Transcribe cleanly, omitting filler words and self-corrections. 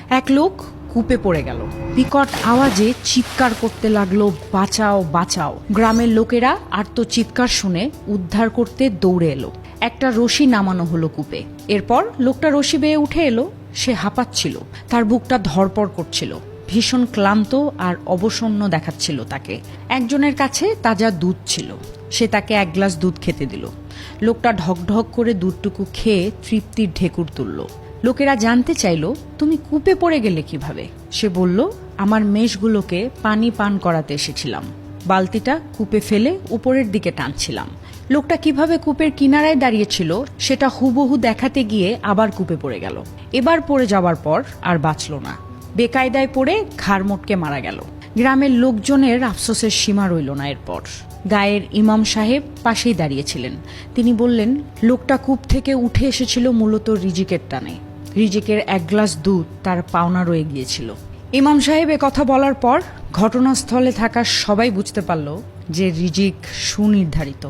এক লোক কূপে পড়ে গেল। বিকট আওয়াজে চিৎকার করতে লাগলো, বাঁচাও বাঁচাও। গ্রামের লোকেরা আর্তচিৎকার শুনে উদ্ধার করতে দৌড়ে এলো। একটা রশি নামানো হলো কূপে। এরপর লোকটা রশি বেয়ে উঠে এলো। সে হাঁপাচ্ছিল, তার বুকটা ধড়পড় করছিল, ভীষণ ক্লান্ত আর অবসন্ন দেখাচ্ছিল তাকে। একজনের কাছে তাজা দুধ ছিল, সে তাকে এক গ্লাস দুধ খেতে দিল। লোকটা ঢকঢক করে দুধটুকু খেয়ে তৃপ্তির ঢেকুর তুলল। লোকেরা জানতে চাইল, তুমি কূপে পড়ে গেলে কিভাবে? সে বলল, আমার মেষগুলোকে পানি পান করাতে এসেছিলাম, বালতিটা কূপে ফেলে উপরের দিকে টানছিলাম। লোকটা কিভাবে কূপের কিনারায় দাঁড়িয়েছিল সেটা হুবহু দেখাতে গিয়ে আবার কূপে পড়ে গেল। এবার পড়ে যাওয়ার পর আর বাঁচল না, বেকায়দায় পড়ে ঘাড় মোটকে মারা গেল। গ্রামের লোকজনের আফসোসের সীমা রইল না। এরপর গায়ের ইমাম সাহেব পাশেই দাঁড়িয়েছিলেন। তিনি বললেন, লোকটা কূপ থেকে উঠে এসেছিল মূলত রিজিকের টানে। রিজিকের এক গ্লাস দুধ তার পাওনা রয়ে গিয়েছিল। ইমাম সাহেব কথা বলার পর ঘটনাস্থলে থাকা সবাই বুঝতে পারল যে রিজিক সুনির্ধারিত।